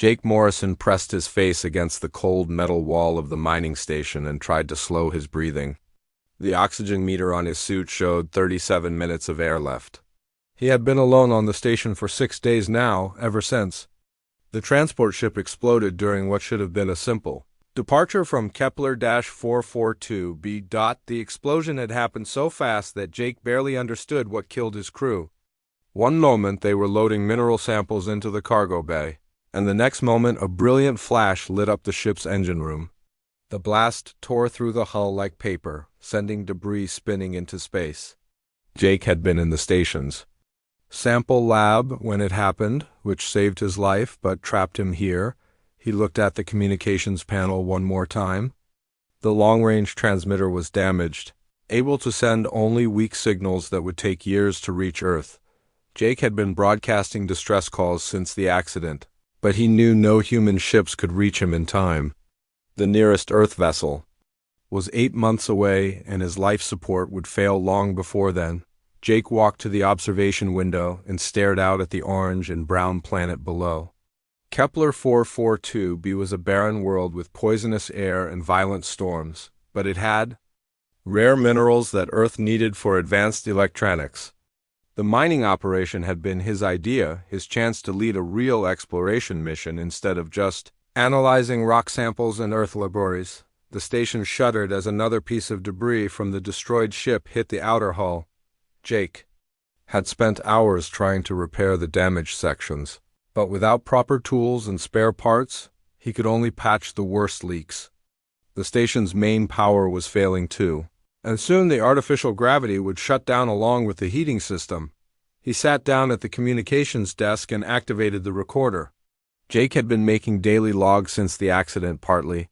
Jake Morrison pressed his face against the cold metal wall of the mining station and tried to slow his breathing. The oxygen meter on his suit showed 37 minutes of air left. He had been alone on the station for 6 days now, ever since the transport ship exploded during what should have been a simple departure from Kepler-442b. The explosion had happened so fast that Jake barely understood what killed his crew. One moment they were loading mineral samples into the cargo bay, and the next moment a brilliant flash lit up the ship's engine room. The blast tore through the hull like paper, sending debris spinning into space. Jake had been in the station's sample lab when it happened, which saved his life but trapped him here. He looked at the communications panel one more time. The long-range transmitter was damaged, able to send only weak signals that would take years to reach Earth. Jake had been broadcasting distress calls since the accident, but he knew no human ships could reach him in time. The nearest Earth vessel was 8 months away, and his life support would fail long before then. Jake walked to the observation window and stared out at the orange and brown planet below. Kepler-442b was a barren world with poisonous air and violent storms, but it had rare minerals that Earth needed for advanced electronics. The mining operation had been his idea, his chance to lead a real exploration mission instead of just analyzing rock samples and Earth laboratories. The station shuddered as another piece of debris from the destroyed ship hit the outer hull. Jake had spent hours trying to repair the damaged sections, but without proper tools and spare parts, he could only patch the worst leaks. The station's main power was failing too, and soon the artificial gravity would shut down along with the heating system. He sat down at the communications desk and activated the recorder. Jake had been making daily logs since the accident, partly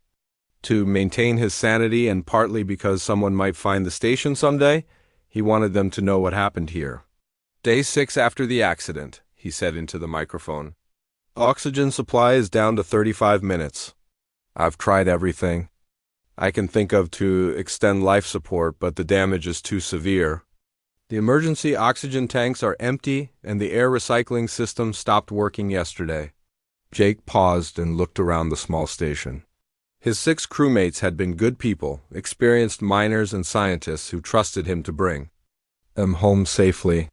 to maintain his sanity and partly because someone might find the station someday. He wanted them to know what happened here. Day 6 after the accident, he said into the microphone. Oxygen supply is down to 35 minutes. I've tried everything I can think of to extend life support, but the damage is too severe. The emergency oxygen tanks are empty, and the air recycling system stopped working yesterday. Jake paused and looked around the small station. His 6 crewmates had been good people, experienced miners and scientists who trusted him to bring them home safely.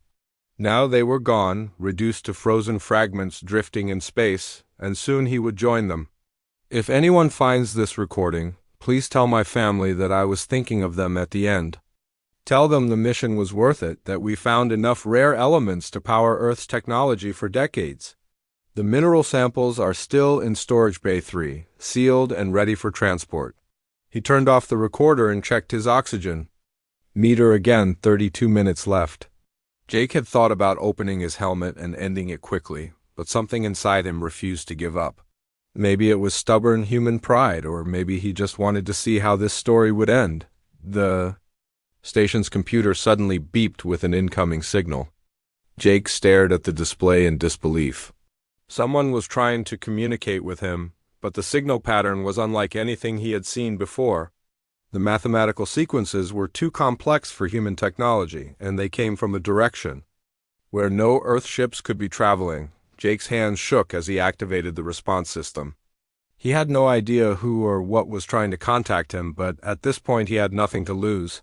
Now they were gone, reduced to frozen fragments drifting in space, and soon he would join them. If anyone finds this recording, please tell my family that I was thinking of them at the end. Tell them the mission was worth it, that we found enough rare elements to power Earth's technology for decades. The mineral samples are still in Storage Bay 3, sealed and ready for transport. He turned off the recorder and checked his oxygen meter again. 32 minutes left. Jake had thought about opening his helmet and ending it quickly, but something inside him refused to give up. Maybe it was stubborn human pride, or maybe he just wanted to see how this story would end. The station's computer suddenly beeped with an incoming signal. Jake stared at the display in disbelief. Someone was trying to communicate with him, but the signal pattern was unlike anything he had seen before. The mathematical sequences were too complex for human technology, and they came from a direction where no Earth ships could be traveling. Jake's hands shook as he activated the response system. He had no idea who or what was trying to contact him, but at this point he had nothing to lose.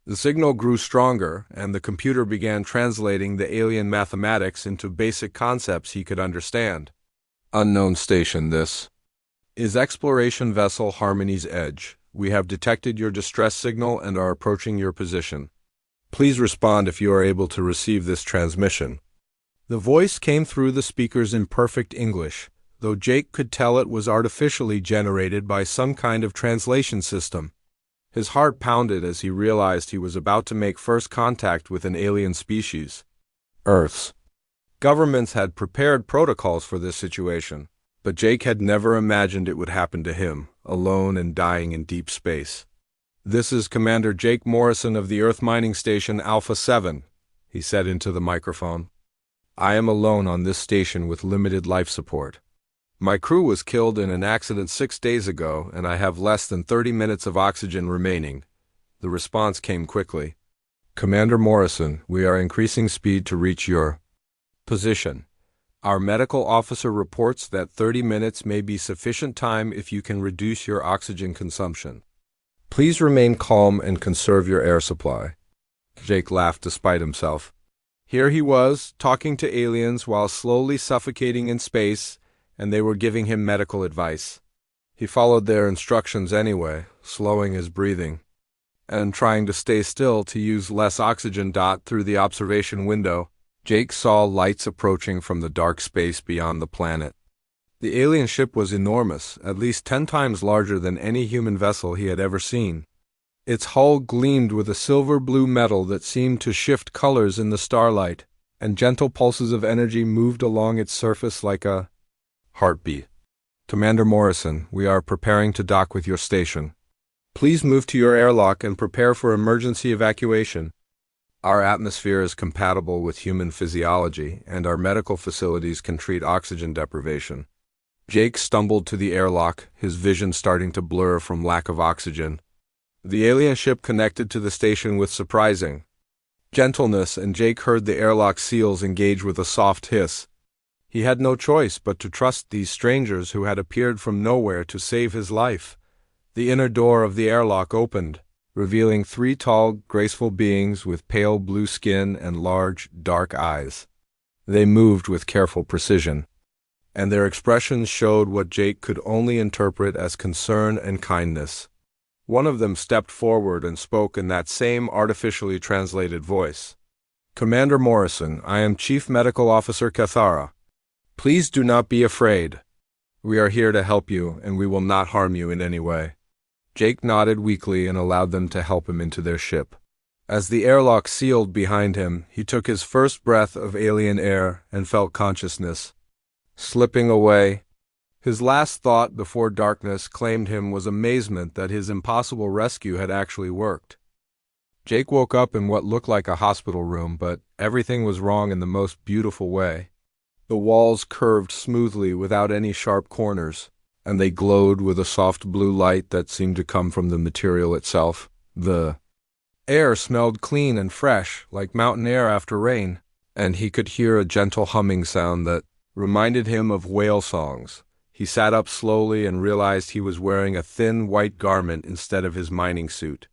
The signal grew stronger, and the computer began translating the alien mathematics into basic concepts he could understand. Unknown station, this is exploration vessel Harmony's Edge. We have detected your distress signal and are approaching your position. Please respond if you are able to receive this transmission. The voice came through the speakers in perfect English, though Jake could tell it was artificially generated by some kind of translation system. His heart pounded as he realized he was about to make first contact with an alien species. Earth's governments had prepared protocols for this situation, but Jake had never imagined it would happen to him, alone and dying in deep space. This is Commander Jake Morrison of the Earth Mining Station Alpha 7, he said into the microphone. I am alone on this station with limited life support. My crew was killed in an accident 6 days ago, and I have less than 30 minutes of oxygen remaining. The response came quickly. Commander Morrison, we are increasing speed to reach your position. Our medical officer reports that 30 minutes may be sufficient time if you can reduce your oxygen consumption. Please remain calm and conserve your air supply. Jake laughed despite himself. Here he was, talking to aliens while slowly suffocating in space, and they were giving him medical advice. He followed their instructions anyway, slowing his breathing, and trying to stay still to use less oxygen. Through the observation window, Jake saw lights approaching from the dark space beyond the planet. The alien ship was enormous, at least 10 times larger than any human vessel he had ever seen. Its hull gleamed with a silver-blue metal that seemed to shift colors in the starlight, and gentle pulses of energy moved along its surface like a heartbeat. Commander Morrison, we are preparing to dock with your station. Please move to your airlock and prepare for emergency evacuation. Our atmosphere is compatible with human physiology, and our medical facilities can treat oxygen deprivation. Jake stumbled to the airlock, his vision starting to blur from lack of oxygen. The alien ship connected to the station with surprising gentleness, and Jake heard the airlock seals engage with a soft hiss. He had no choice but to trust these strangers who had appeared from nowhere to save his life. The inner door of the airlock opened, revealing 3 tall, graceful beings with pale blue skin and large, dark eyes. They moved with careful precision, and their expressions showed what Jake could only interpret as concern and kindness. One of them stepped forward and spoke in that same artificially translated voice. Commander Morrison, I am Chief Medical Officer Cathara. Please do not be afraid. We are here to help you, and we will not harm you in any way. Jake nodded weakly and allowed them to help him into their ship. As the airlock sealed behind him, he took his first breath of alien air and felt consciousness slipping away. His last thought before darkness claimed him was amazement that his impossible rescue had actually worked. Jake woke up in what looked like a hospital room, but everything was wrong in the most beautiful way. The walls curved smoothly without any sharp corners, and they glowed with a soft blue light that seemed to come from the material itself. The air smelled clean and fresh, like mountain air after rain, and he could hear a gentle humming sound that reminded him of whale songs. He sat up slowly and realized he was wearing a thin white garment instead of his mining suit.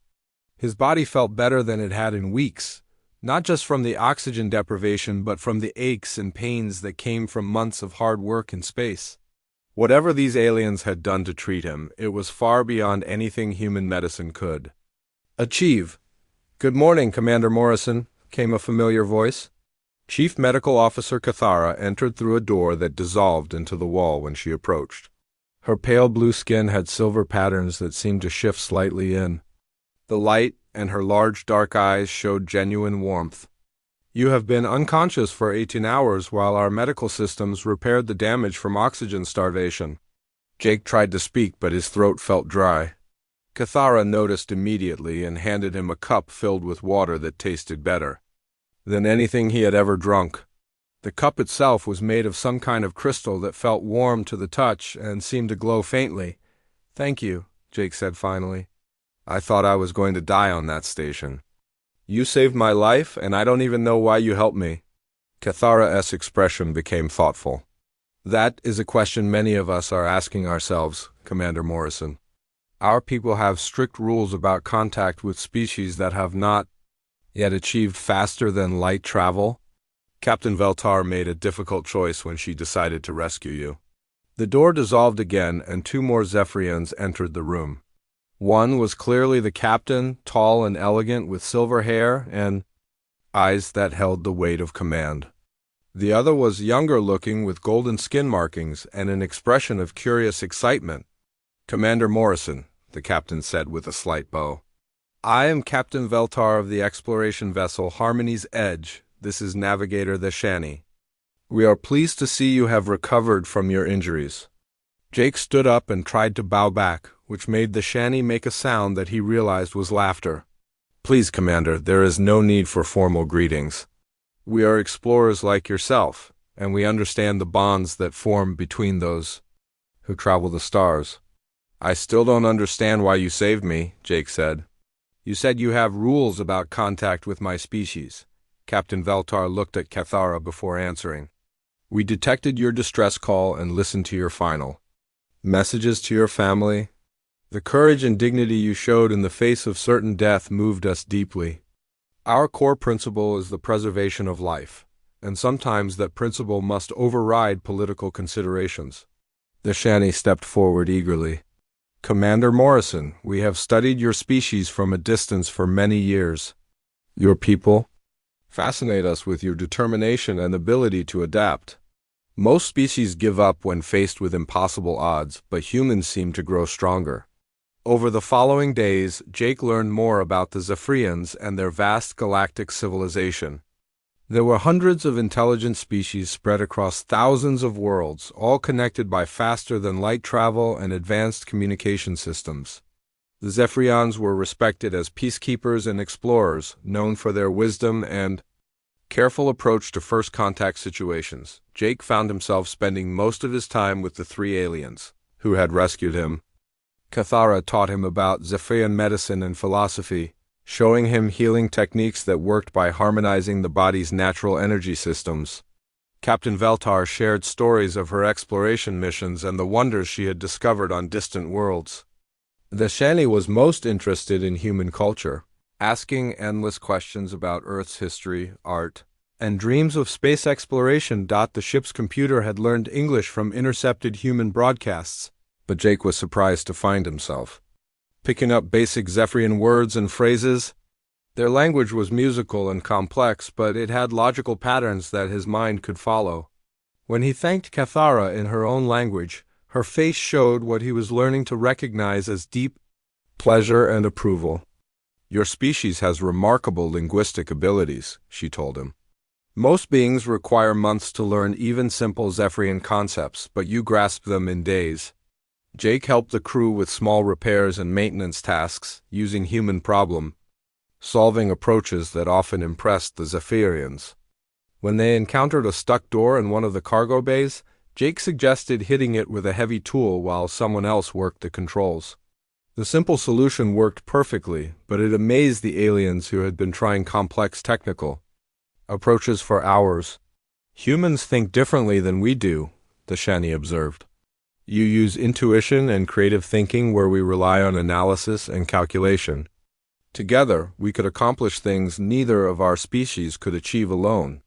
His body felt better than it had in weeks, not just from the oxygen deprivation but from the aches and pains that came from months of hard work in space. Whatever these aliens had done to treat him, it was far beyond anything human medicine could achieve. Good morning, Commander Morrison, came a familiar voice. Chief Medical Officer Cathara entered through a door that dissolved into the wall when she approached. Her pale blue skin had silver patterns that seemed to shift slightly in. The light and her large dark eyes showed genuine warmth. You have been unconscious for 18 hours while our medical systems repaired the damage from oxygen starvation. Jake tried to speak, but his throat felt dry. Cathara noticed immediately and handed him a cup filled with water that tasted better than anything he had ever drunk. The cup itself was made of some kind of crystal that felt warm to the touch and seemed to glow faintly. Thank you, Jake said finally. I thought I was going to die on that station. You saved my life, and I don't even know why you helped me. Cathara's expression became thoughtful. That is a question many of us are asking ourselves, Commander Morrison. Our people have strict rules about contact with species that have not yet achieved faster than light travel. Captain Veltar made a difficult choice when she decided to rescue you. The door dissolved again, and 2 more Zephyrians entered the room. One was clearly the captain, tall and elegant with silver hair and eyes that held the weight of command. The other was younger looking with golden skin markings and an expression of curious excitement. Commander Morrison, the captain said with a slight bow. I am Captain Veltar of the exploration vessel Harmony's Edge. This is Navigator the Shani. We are pleased to see you have recovered from your injuries. Jake stood up and tried to bow back, which made the Shani make a sound that he realized was laughter. Please, Commander, there is no need for formal greetings. We are explorers like yourself, and we understand the bonds that form between those who travel the stars. I still don't understand why you saved me, Jake said. You said you have rules about contact with my species. Captain Veltar looked at Cathara before answering. We detected your distress call and listened to your final messages to your family. The courage and dignity you showed in the face of certain death moved us deeply. Our core principle is the preservation of life, and sometimes that principle must override political considerations. The Shani stepped forward eagerly. Commander Morrison, we have studied your species from a distance for many years. Your people fascinate us with your determination and ability to adapt. Most species give up when faced with impossible odds, but humans seem to grow stronger. Over the following days, Jake learned more about the Zephyrians and their vast galactic civilization. There were hundreds of intelligent species spread across thousands of worlds, all connected by faster-than-light travel and advanced communication systems. The Zephyrians were respected as peacekeepers and explorers, known for their wisdom and careful approach to first-contact situations. Jake found himself spending most of his time with the three aliens who had rescued him. Cathara taught him about Zephyrian medicine and philosophy, showing him healing techniques that worked by harmonizing the body's natural energy systems. Captain Veltar shared stories of her exploration missions and the wonders she had discovered on distant worlds. The Shani was most interested in human culture, asking endless questions about Earth's history, art, and dreams of space exploration. The ship's computer had learned English from intercepted human broadcasts, but Jake was surprised to find himself picking up basic Zephyrian words and phrases. Their language was musical and complex, but it had logical patterns that his mind could follow. When he thanked Cathara in her own language, her face showed what he was learning to recognize as deep pleasure and approval. Your species has remarkable linguistic abilities, she told him. Most beings require months to learn even simple Zephyrian concepts, but you grasp them in days. Jake helped the crew with small repairs and maintenance tasks, using human problem-solving approaches that often impressed the Zephyrians. When they encountered a stuck door in one of the cargo bays, Jake suggested hitting it with a heavy tool while someone else worked the controls. The simple solution worked perfectly, but it amazed the aliens who had been trying complex technical approaches for hours. Humans think differently than we do, the Shani observed. You use intuition and creative thinking where we rely on analysis and calculation. Together, we could accomplish things neither of our species could achieve alone.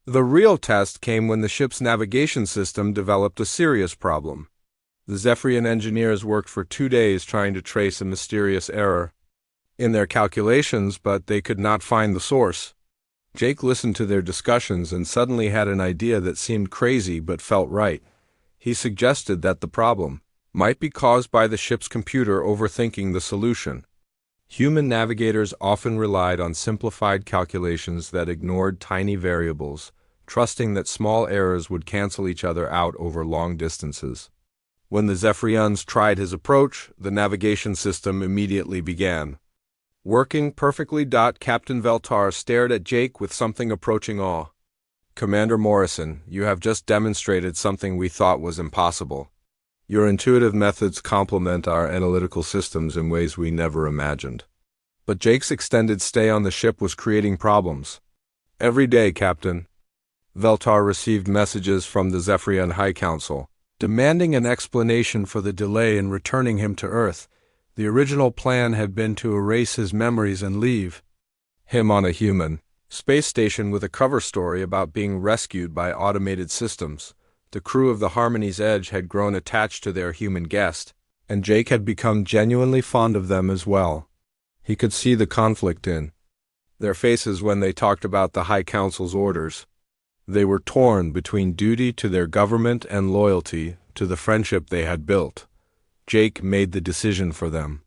The real test came when the ship's navigation system developed a serious problem. The Zephyrian engineers worked for 2 days trying to trace a mysterious error in their calculations, but they could not find the source. Jake listened to their discussions and suddenly had an idea that seemed crazy but felt right. He suggested that the problem might be caused by the ship's computer overthinking the solution. Human navigators often relied on simplified calculations that ignored tiny variables, trusting that small errors would cancel each other out over long distances. When the Zephyrians tried his approach, the navigation system immediately began working perfectly. Captain Veltar stared at Jake with something approaching awe. Commander Morrison, you have just demonstrated something we thought was impossible. Your intuitive methods complement our analytical systems in ways we never imagined. But Jake's extended stay on the ship was creating problems. Every day, Captain Veltar received messages from the Zephyrian High Council, demanding an explanation for the delay in returning him to Earth. The original plan had been to erase his memories and leave him on a human space station with a cover story about being rescued by automated systems. The crew of the Harmony's Edge had grown attached to their human guest, and Jake had become genuinely fond of them as well. He could see the conflict in their faces when they talked about the High Council's orders. They were torn between duty to their government and loyalty to the friendship they had built. Jake made the decision for them.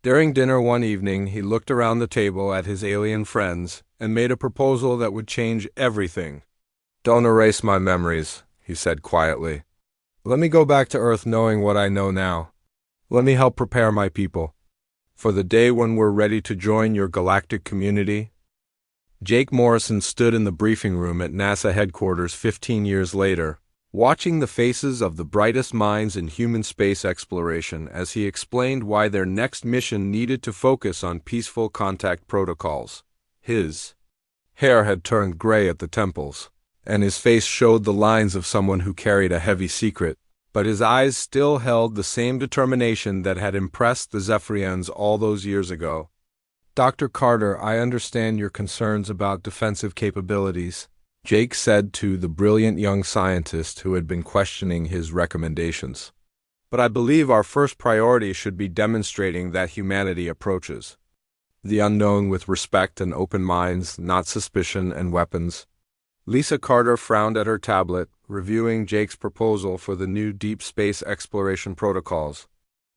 During dinner one evening, he looked around the table at his alien friends and made a proposal that would change everything. Don't erase my memories, he said quietly. Let me go back to Earth knowing what I know now. Let me help prepare my people for the day when we're ready to join your galactic community. Jake Morrison stood in the briefing room at NASA headquarters 15 years later, watching the faces of the brightest minds in human space exploration as he explained why their next mission needed to focus on peaceful contact protocols. His hair had turned gray at the temples, and his face showed the lines of someone who carried a heavy secret, but his eyes still held the same determination that had impressed the Zephyrians all those years ago. "Dr. Carter, I understand your concerns about defensive capabilities," Jake said to the brilliant young scientist who had been questioning his recommendations. "But I believe our first priority should be demonstrating that humanity approaches the unknown with respect and open minds, not suspicion and weapons." Lisa Carter frowned at her tablet, reviewing Jake's proposal for the new deep space exploration protocols.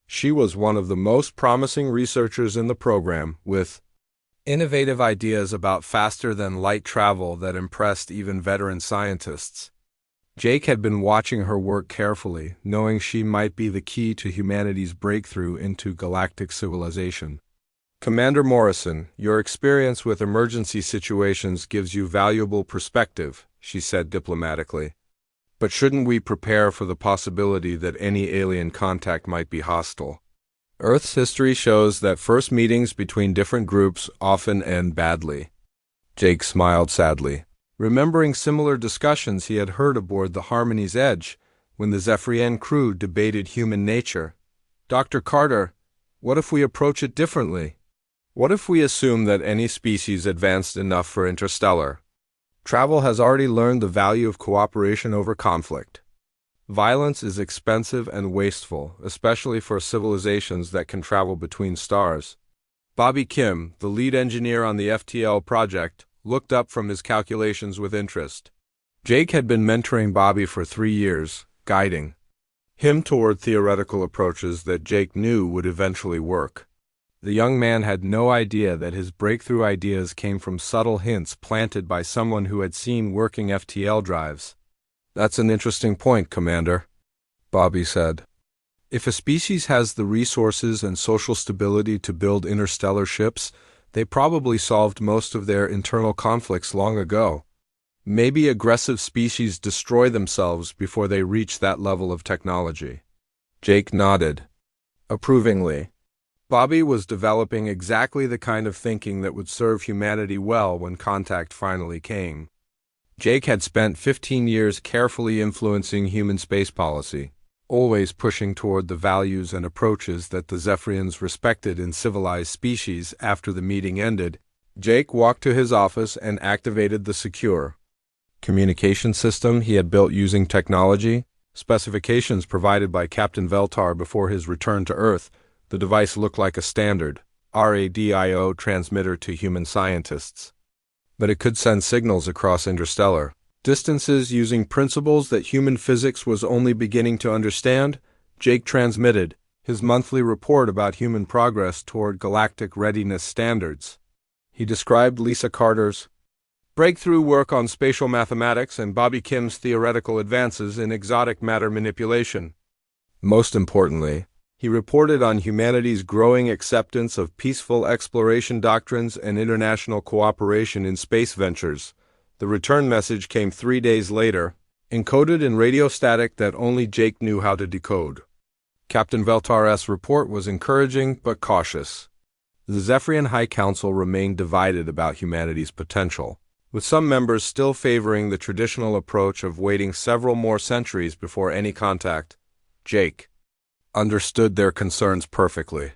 She was one of the most promising researchers in the program, with innovative ideas about faster-than-light travel that impressed even veteran scientists. Jake had been watching her work carefully, knowing she might be the key to humanity's breakthrough into galactic civilization. "Commander Morrison, your experience with emergency situations gives you valuable perspective," she said diplomatically. "But shouldn't we prepare for the possibility that any alien contact might be hostile? Earth's history shows that first meetings between different groups often end badly." Jake smiled sadly, remembering similar discussions he had heard aboard the Harmony's Edge when the Zephyrian crew debated human nature. "Dr. Carter, what if we approach it differently? What if we assume that any species advanced enough for interstellar travel has already learned the value of cooperation over conflict? Violence is expensive and wasteful, especially for civilizations that can travel between stars." Bobby Kim, the lead engineer on the FTL project, looked up from his calculations with interest. Jake had been mentoring Bobby for 3 years, guiding him toward theoretical approaches that Jake knew would eventually work. The young man had no idea that his breakthrough ideas came from subtle hints planted by someone who had seen working FTL drives. "That's an interesting point, Commander," Bobby said. "If a species has the resources and social stability to build interstellar ships, they probably solved most of their internal conflicts long ago. Maybe aggressive species destroy themselves before they reach that level of technology." Jake nodded approvingly. Bobby was developing exactly the kind of thinking that would serve humanity well when contact finally came. Jake had spent 15 years carefully influencing human space policy, always pushing toward the values and approaches that the Zephyrians respected in civilized species. After the meeting ended, Jake walked to his office and activated the secure communication system he had built using technology specifications provided by Captain Veltar before his return to Earth. The device looked like a standard radio transmitter to human scientists, but it could send signals across interstellar distances using principles that human physics was only beginning to understand. Jake transmitted his monthly report about human progress toward galactic readiness standards. He described Lisa Carter's breakthrough work on spatial mathematics and Bobby Kim's theoretical advances in exotic matter manipulation. Most importantly, he reported on humanity's growing acceptance of peaceful exploration doctrines and international cooperation in space ventures. The return message came 3 days later, encoded in radio static that only Jake knew how to decode. Captain Veltar's report was encouraging but cautious. The Zephyrian High Council remained divided about humanity's potential, with some members still favoring the traditional approach of waiting several more centuries before any contact. Jake understood their concerns perfectly.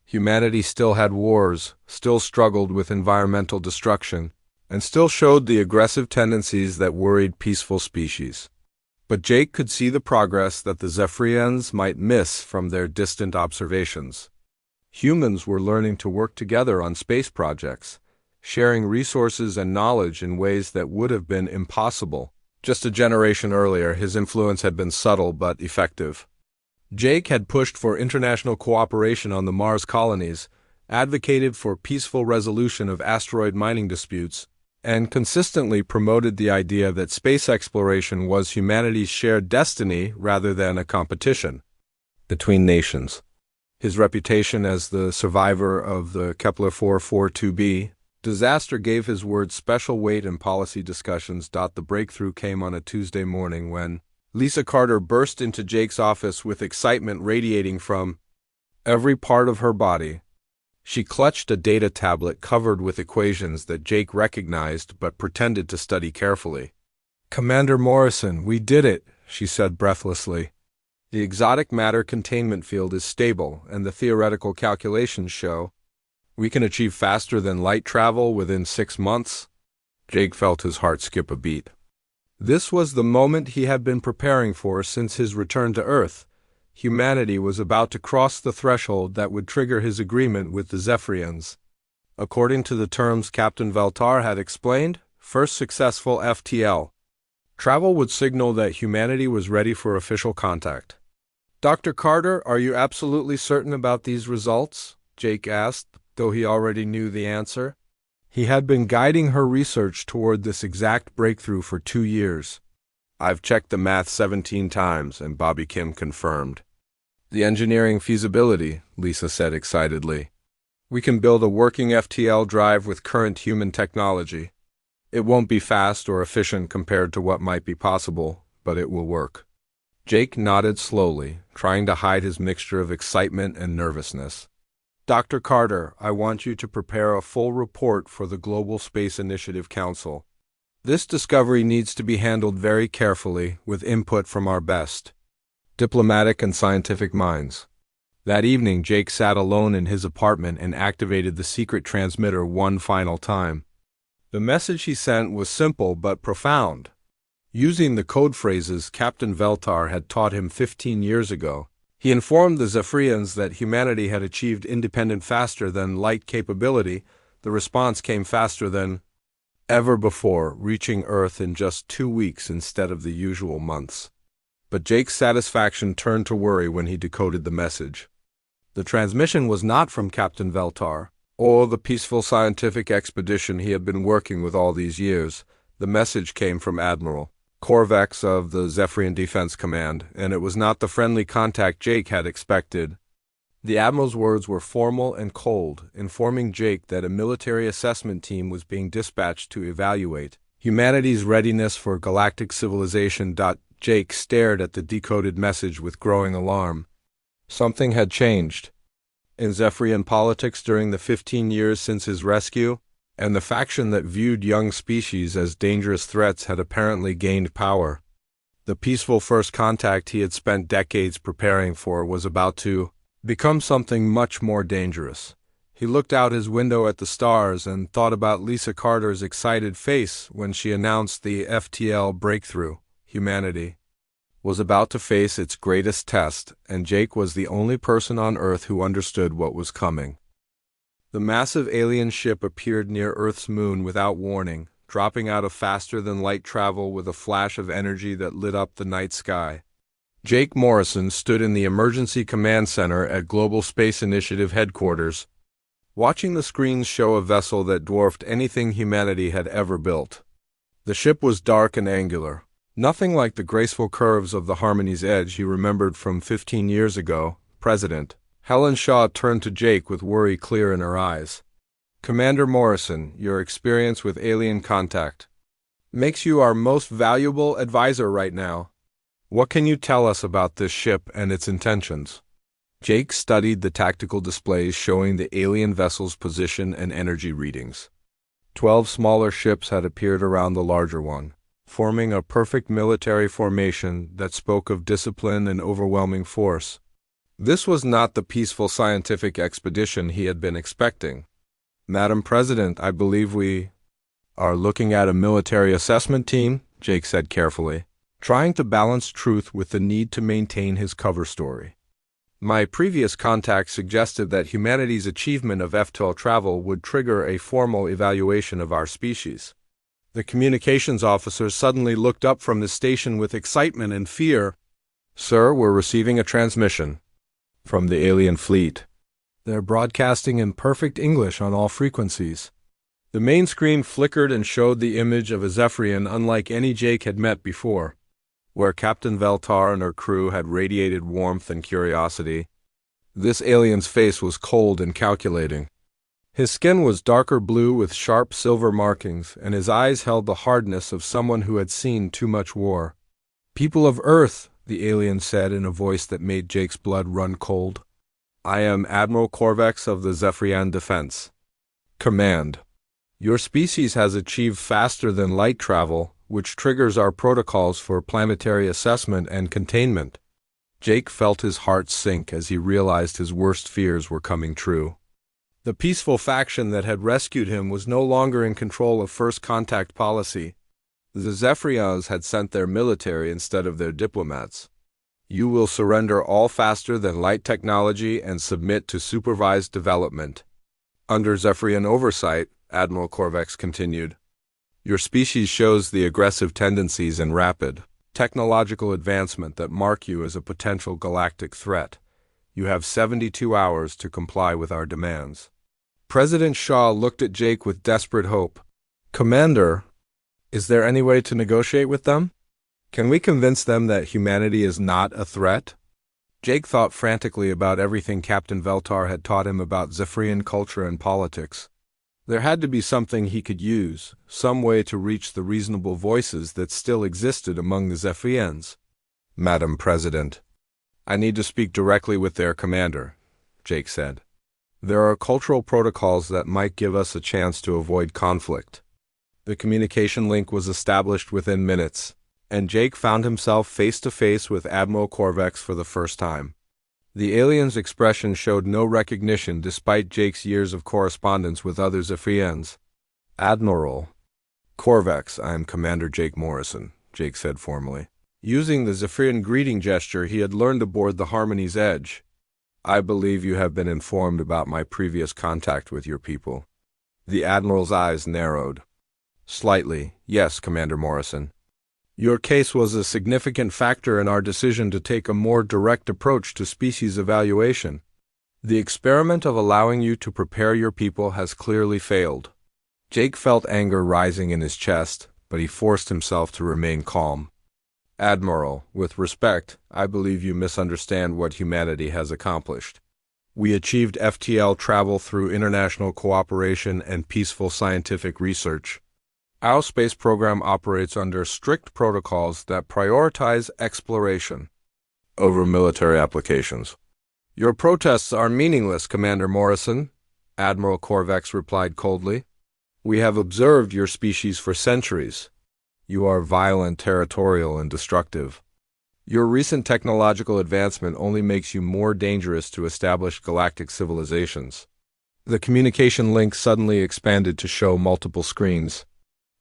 Humanity still had wars, still struggled with environmental destruction, and still showed the aggressive tendencies that worried peaceful species. But Jake could see the progress that the Zephyrians might miss from their distant observations. Humans were learning to work together on space projects, sharing resources and knowledge in ways that would have been impossible. Just a generation earlier, his influence had been subtle but effective. Jake had pushed for international cooperation on the Mars colonies, advocated for peaceful resolution of asteroid mining disputes, and consistently promoted the idea that space exploration was humanity's shared destiny rather than a competition between nations. His reputation as the survivor of the Kepler 442b disaster gave his words special weight in policy discussions. The breakthrough came on a Tuesday morning when Lisa Carter burst into Jake's office with excitement radiating from every part of her body. She clutched a data tablet covered with equations that Jake recognized but pretended to study carefully. Commander Morrison, we did it, she said breathlessly. The exotic matter containment field is stable, and the theoretical calculations show we can achieve faster than light travel within 6 months. Jake felt his heart skip a beat. This was the moment he had been preparing for since his return to Earth. Humanity was about to cross the threshold that would trigger his agreement with the Zephyrians. According to the terms Captain Veltar had explained, first successful FTL travel would signal that humanity was ready for official contact. Dr. Carter, are you absolutely certain about these results? Jake asked, though he already knew the answer. He had been guiding her research toward this exact breakthrough for 2 years. I've checked the math 17 times, and Bobby Kim confirmed. The engineering feasibility, Lisa said excitedly. We can build a working FTL drive with current human technology. It won't be fast or efficient compared to what might be possible, but it will work. Jake nodded slowly, trying to hide his mixture of excitement and nervousness. Dr. Carter, I want you to prepare a full report for the Global Space Initiative Council. This discovery needs to be handled very carefully, with input from our best diplomatic and scientific minds. That evening, Jake sat alone in his apartment and activated the secret transmitter one final time. The message he sent was simple but profound. Using the code phrases Captain Veltar had taught him 15 years ago, he informed the Zephyrians that humanity had achieved independent faster than light capability. The response came faster than ever before, reaching Earth in just 2 weeks instead of the usual months. But Jake's satisfaction turned to worry when he decoded the message. The transmission was not from Captain Veltar, or the peaceful scientific expedition he had been working with all these years. The message came from Admiral Korvex of the Zephyrian Defense Command, and it was not the friendly contact Jake had expected. The Admiral's words were formal and cold, informing Jake that a military assessment team was being dispatched to evaluate humanity's readiness for galactic civilization. Jake stared at the decoded message with growing alarm. Something had changed in Zephyrian politics during the 15 years since his rescue, and the faction that viewed young species as dangerous threats had apparently gained power. The peaceful first contact he had spent decades preparing for was about to become something much more dangerous. He looked out his window at the stars and thought about Lisa Carter's excited face when she announced the FTL breakthrough. Humanity was about to face its greatest test, and Jake was the only person on Earth who understood what was coming. The massive alien ship appeared near Earth's moon without warning, dropping out of faster-than-light travel with a flash of energy that lit up the night sky. Jake Morrison stood in the Emergency Command Center at Global Space Initiative headquarters, watching the screens show a vessel that dwarfed anything humanity had ever built. The ship was dark and angular, nothing like the graceful curves of the Harmony's Edge he remembered from 15 years ago. President Helen Shaw turned to Jake with worry clear in her eyes. Commander Morrison, your experience with alien contact makes you our most valuable advisor right now. What can you tell us about this ship and its intentions? Jake studied the tactical displays showing the alien vessel's position and energy readings. 12 smaller ships had appeared around the larger one, forming a perfect military formation that spoke of discipline and overwhelming force. This was not the peaceful scientific expedition he had been expecting. Madam President, I believe we are looking at a military assessment team, Jake said carefully, trying to balance truth with the need to maintain his cover story. My previous contact suggested that humanity's achievement of FTL travel would trigger a formal evaluation of our species. The communications officer suddenly looked up from the station with excitement and fear. Sir, we're receiving a transmission from the alien fleet. They're broadcasting in perfect English on all frequencies. The main screen flickered and showed the image of a Zephyrian unlike any Jake had met before. Where Captain Veltar and her crew had radiated warmth and curiosity, this alien's face was cold and calculating. His skin was darker blue with sharp silver markings, and his eyes held the hardness of someone who had seen too much war. People of Earth, the alien said in a voice that made Jake's blood run cold. I am Admiral Korvex of the Zephyrian Defense Command. Your species has achieved faster than light travel which triggers our protocols for planetary assessment and containment. Jake felt his heart sink as he realized his worst fears were coming true. The peaceful faction that had rescued him was no longer in control of first contact policy. The Zephyrians had sent their military instead of their diplomats. You will surrender all faster than light technology and submit to supervised development. Under Zephyrian oversight, Admiral Corvex continued, your species shows the aggressive tendencies and rapid technological advancement that mark you as a potential galactic threat. You have 72 hours to comply with our demands. President Shaw looked at Jake with desperate hope. Commander, is there any way to negotiate with them? Can we convince them that humanity is not a threat? Jake thought frantically about everything Captain Veltar had taught him about Zephyrian culture and politics. There had to be something he could use, some way to reach the reasonable voices that still existed among the Zephyrians. Madam President, I need to speak directly with their commander, Jake said. There are cultural protocols that might give us a chance to avoid conflict. The communication link was established within minutes, and Jake found himself face-to-face with Admiral Corvex for the first time. The alien's expression showed no recognition despite Jake's years of correspondence with other Zephyrians. Admiral Corvex, I am Commander Jake Morrison, Jake said formally. Using the Zephyrian greeting gesture he had learned aboard the Harmony's Edge. I believe you have been informed about my previous contact with your people. The Admiral's eyes narrowed. Slightly, yes, Commander Morrison. Your case was a significant factor in our decision to take a more direct approach to species evaluation. The experiment of allowing you to prepare your people has clearly failed. Jake felt anger rising in his chest, but he forced himself to remain calm. Admiral, with respect, I believe you misunderstand what humanity has accomplished. We achieved FTL travel through international cooperation and peaceful scientific research. Our space program operates under strict protocols that prioritize exploration over military applications. Your protests are meaningless, Commander Morrison, Admiral Corvex replied coldly. We have observed your species for centuries. You are violent, territorial, and destructive. Your recent technological advancement only makes you more dangerous to established galactic civilizations. The communication link suddenly expanded to show multiple screens.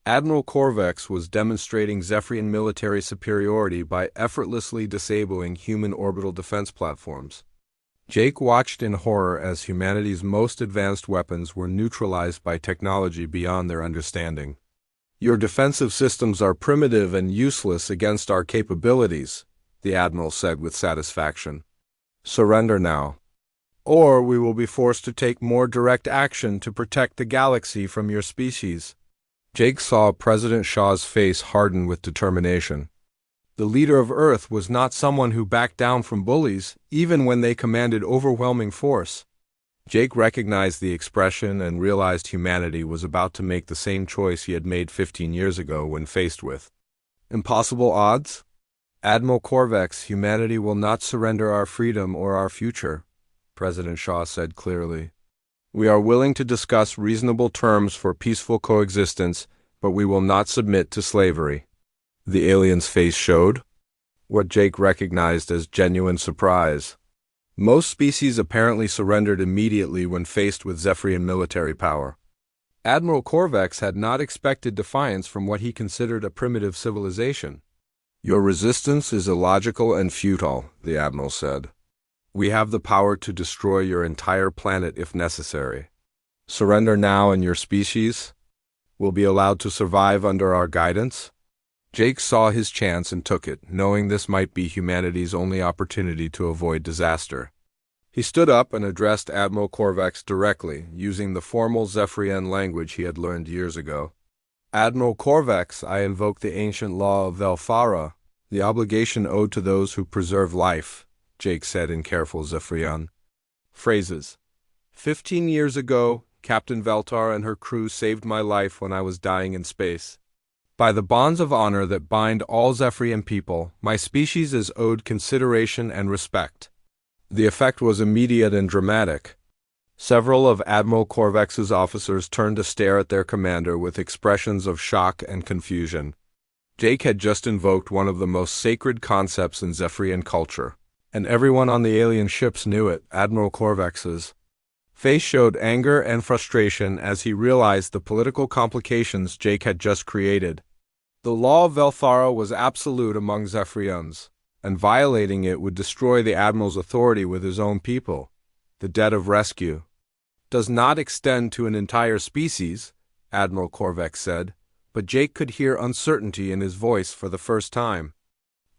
Admiral Corvex was demonstrating Zephyrian military superiority by effortlessly disabling human orbital defense platforms. Jake watched in horror as humanity's most advanced weapons were neutralized by technology beyond their understanding. Your defensive systems are primitive and useless against our capabilities, the Admiral said with satisfaction. Surrender now, or we will be forced to take more direct action to protect the galaxy from your species. Jake saw President Shaw's face harden with determination. The leader of Earth was not someone who backed down from bullies, even when they commanded overwhelming force. Jake recognized the expression and realized humanity was about to make the same choice he had made 15 years ago when faced with impossible odds. Admiral Corvex, humanity will not surrender our freedom or our future, President Shaw said clearly. We are willing to discuss reasonable terms for peaceful coexistence, but we will not submit to slavery. The alien's face showed what Jake recognized as genuine surprise. Most species apparently surrendered immediately when faced with Zephyrian military power. Admiral Corvex had not expected defiance from what he considered a primitive civilization. Your resistance is illogical and futile, the Admiral said. We have the power to destroy your entire planet if necessary. Surrender now and your species will be allowed to survive under our guidance. Jake saw his chance and took it, knowing this might be humanity's only opportunity to avoid disaster. He stood up and addressed Admiral Corvex directly, using the formal Zephyrian language he had learned years ago. Admiral Corvex, I invoke the ancient law of Velfara, the obligation owed to those who preserve life, Jake said in careful Zephyrian. Phrases. 15 years ago, Captain Veltar and her crew saved my life when I was dying in space. By the bonds of honor that bind all Zephyrian people, my species is owed consideration and respect. The effect was immediate and dramatic. Several of Admiral Corvex's officers turned to stare at their commander with expressions of shock and confusion. Jake had just invoked one of the most sacred concepts in Zephyrian culture, and everyone on the alien ships knew it. Admiral Corvex's face showed anger and frustration as he realized the political complications Jake had just created. The law of Velthara was absolute among Zephyrians, and violating it would destroy the Admiral's authority with his own people. The debt of rescue does not extend to an entire species, Admiral Corvex said, but Jake could hear uncertainty in his voice for the first time.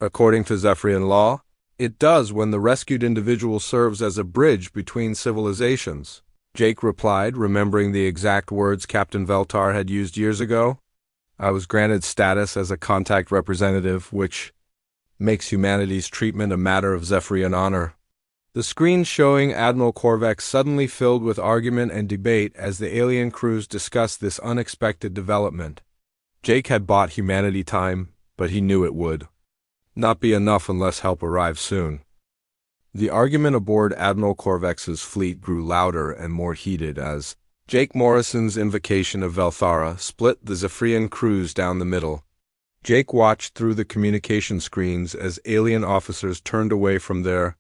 According to Zephyrian law, it does when the rescued individual serves as a bridge between civilizations, Jake replied, remembering the exact words Captain Veltar had used years ago. I was granted status as a contact representative, which makes humanity's treatment a matter of Zephyrian honor. The screen showing Admiral Corvex suddenly filled with argument and debate as the alien crews discussed this unexpected development. Jake had bought humanity time, but he knew it would not be enough unless help arrived soon. The argument aboard Admiral Corvex's fleet grew louder and more heated as Jake Morrison's invocation of Velthara split the Zephyrian crews down the middle. Jake watched through the communication screens as alien officers turned away from their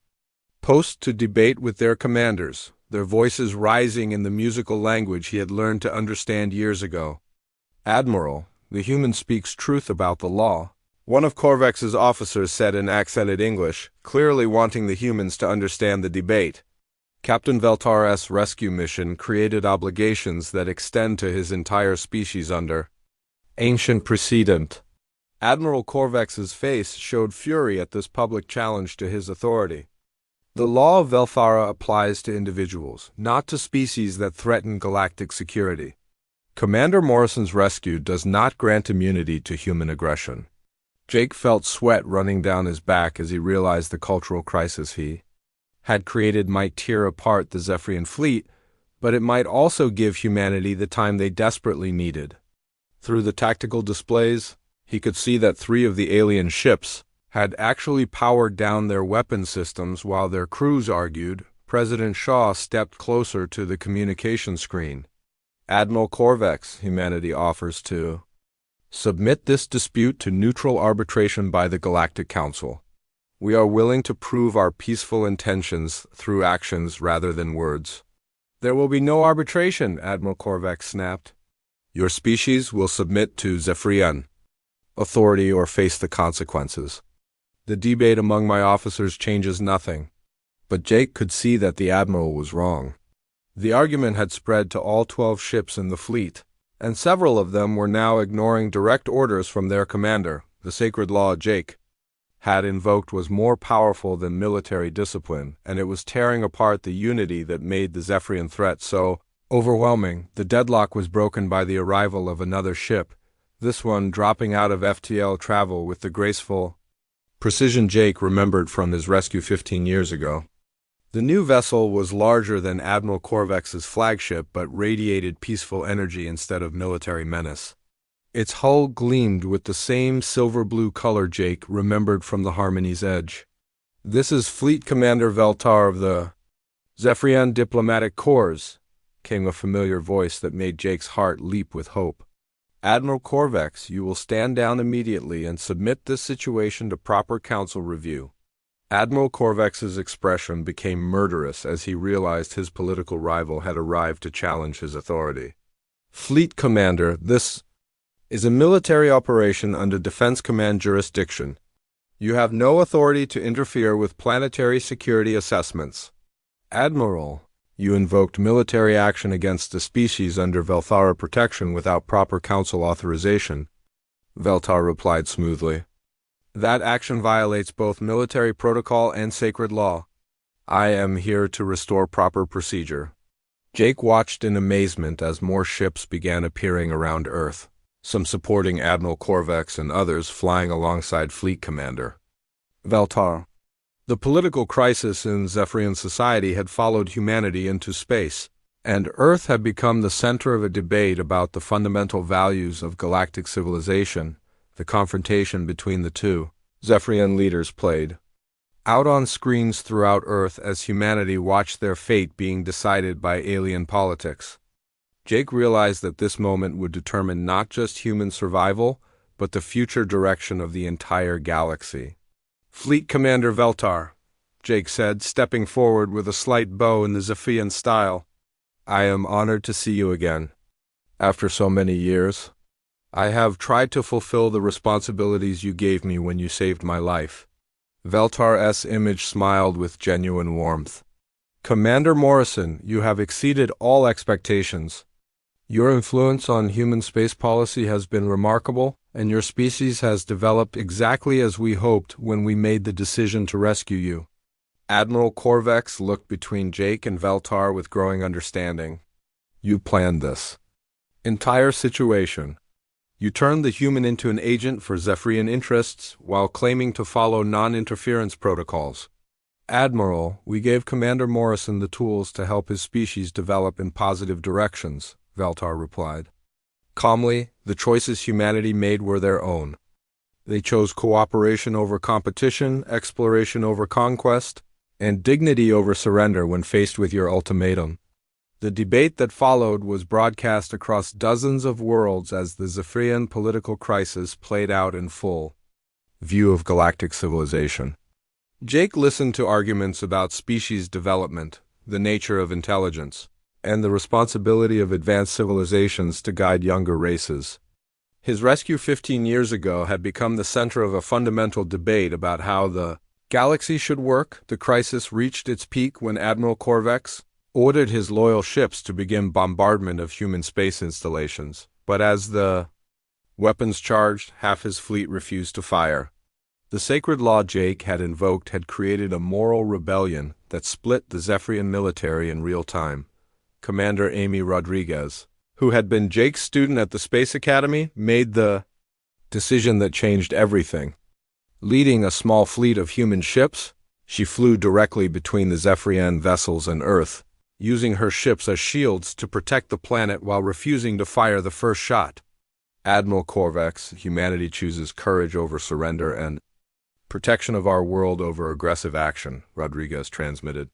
posts to debate with their commanders, their voices rising in the musical language he had learned to understand years ago. Admiral, the human speaks truth about the law, one of Corvex's officers said in accented English, clearly wanting the humans to understand the debate. Captain Veltar's rescue mission created obligations that extend to his entire species under ancient precedent. Admiral Corvex's face showed fury at this public challenge to his authority. The law of Velthara applies to individuals, not to species that threaten galactic security. Commander Morrison's rescue does not grant immunity to human aggression. Jake felt sweat running down his back as he realized the cultural crisis he had created might tear apart the Zephyrian fleet, but it might also give humanity the time they desperately needed. Through the tactical displays, he could see that 3 of the alien ships had actually powered down their weapon systems while their crews argued. President Shaw stepped closer to the communication screen. Admiral Corvex, humanity offers to submit this dispute to neutral arbitration by the Galactic Council. We are willing to prove our peaceful intentions through actions rather than words. There will be no arbitration, Admiral Corvex snapped. Your species will submit to Zephyrian authority or face the consequences. The debate among my officers changes nothing. But Jake could see that the Admiral was wrong. The argument had spread to all 12 ships in the fleet, and several of them were now ignoring direct orders from their commander. The sacred law Jake had invoked was more powerful than military discipline, and it was tearing apart the unity that made the Zephyrian threat so overwhelming. The deadlock was broken by the arrival of another ship, this one dropping out of FTL travel with the graceful precision Jake remembered from his rescue 15 years ago. The new vessel was larger than Admiral Corvex's flagship but radiated peaceful energy instead of military menace. Its hull gleamed with the same silver-blue color Jake remembered from the Harmony's Edge. This is Fleet Commander Veltar of the Zephyrian Diplomatic Corps, came a familiar voice that made Jake's heart leap with hope. Admiral Corvex, you will stand down immediately and submit this situation to proper council review. Admiral Corvex's expression became murderous as he realized his political rival had arrived to challenge his authority. Fleet Commander, this is a military operation under Defense Command jurisdiction. You have no authority to interfere with planetary security assessments. Admiral, you invoked military action against the species under Velthara protection without proper council authorization. Veltar replied smoothly. That action violates both military protocol and sacred law. I am here to restore proper procedure. Jake watched in amazement as more ships began appearing around Earth, some supporting Admiral Corvex and others flying alongside Fleet Commander Veltar. The political crisis in Zephyrian society had followed humanity into space, and Earth had become the center of a debate about the fundamental values of galactic civilization. The confrontation between the two Zephyrian leaders played out on screens throughout Earth as humanity watched their fate being decided by alien politics. Jake realized that this moment would determine not just human survival, but the future direction of the entire galaxy. "Fleet Commander Veltar," Jake said, stepping forward with a slight bow in the Zephian style. "I am honored to see you again. After so many years, I have tried to fulfill the responsibilities you gave me when you saved my life." Veltar's image smiled with genuine warmth. "Commander Morrison, you have exceeded all expectations. Your influence on human space policy has been remarkable, and your species has developed exactly as we hoped when we made the decision to rescue you." Admiral Corvex looked between Jake and Veltar with growing understanding. "You planned this entire situation. You turned the human into an agent for Zephyrian interests while claiming to follow non-interference protocols." "Admiral, we gave Commander Morrison the tools to help his species develop in positive directions," Veltar replied. Calmly, the choices humanity made were their own. They chose cooperation over competition, exploration over conquest, and dignity over surrender when faced with your ultimatum. The debate that followed was broadcast across dozens of worlds as the Zephyrian political crisis played out in full view of galactic civilization. Jake listened to arguments about species development, the nature of intelligence, and the responsibility of advanced civilizations to guide younger races. His rescue 15 years ago had become the center of a fundamental debate about how the galaxy should work. The crisis reached its peak when Admiral Corvex ordered his loyal ships to begin bombardment of human space installations. But as the weapons charged, half his fleet refused to fire. The sacred law Jake had invoked had created a moral rebellion that split the Zephyrian military in real time. Commander Amy Rodriguez, who had been Jake's student at the Space Academy, made the decision that changed everything. Leading a small fleet of human ships, she flew directly between the Zephyrian vessels and Earth, using her ships as shields to protect the planet while refusing to fire the first shot. "Admiral Corvex, humanity chooses courage over surrender and protection of our world over aggressive action," Rodriguez transmitted.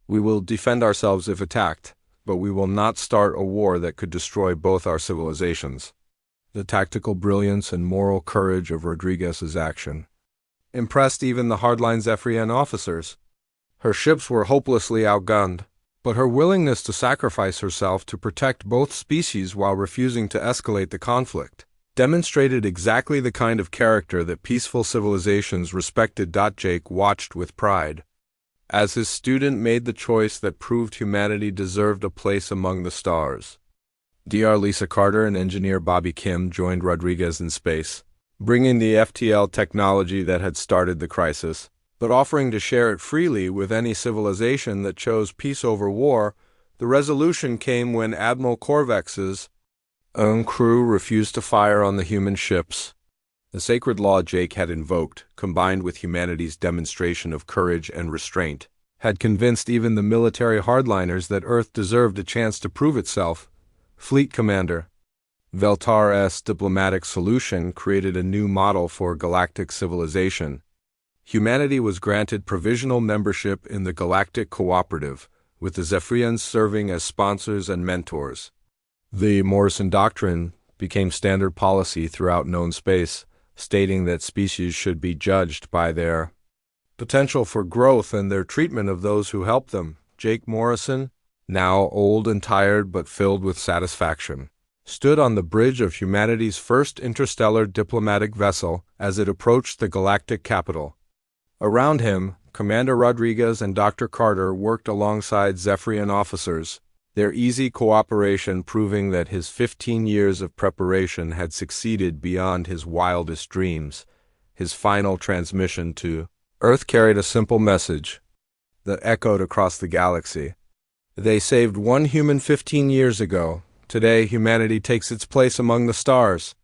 "We will defend ourselves if attacked, but we will not start a war that could destroy both our civilizations." The tactical brilliance and moral courage of Rodriguez's action impressed even the hardline Zephyrian officers. Her ships were hopelessly outgunned, but her willingness to sacrifice herself to protect both species while refusing to escalate the conflict demonstrated exactly the kind of character that peaceful civilizations respected. Jake watched with pride as his student made the choice that proved humanity deserved a place among the stars. Dr. Lisa Carter and engineer Bobby Kim joined Rodriguez in space, bringing the FTL technology that had started the crisis, but offering to share it freely with any civilization that chose peace over war. The resolution came when Admiral Corvex's own crew refused to fire on the human ships. The sacred law Jake had invoked, combined with humanity's demonstration of courage and restraint, had convinced even the military hardliners that Earth deserved a chance to prove itself. "Fleet Commander." Veltar's diplomatic solution created a new model for galactic civilization. Humanity was granted provisional membership in the Galactic Cooperative, with the Zephyrians serving as sponsors and mentors. The Morrison Doctrine became standard policy throughout known space, stating that species should be judged by their potential for growth and their treatment of those who help them. Jake Morrison, now old and tired but filled with satisfaction, stood on the bridge of humanity's first interstellar diplomatic vessel as it approached the galactic capital. Around him, Commander Rodriguez and Dr. Carter worked alongside Zephyrian officers, their easy cooperation proving that his 15 years of preparation had succeeded beyond his wildest dreams. His final transmission to Earth carried a simple message that echoed across the galaxy. They saved one human 15 years ago. Today, humanity takes its place among the stars.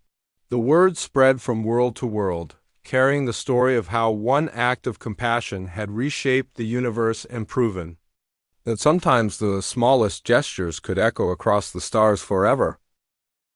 The word spread from world to world, carrying the story of how one act of compassion had reshaped the universe and proven that sometimes the smallest gestures could echo across the stars forever.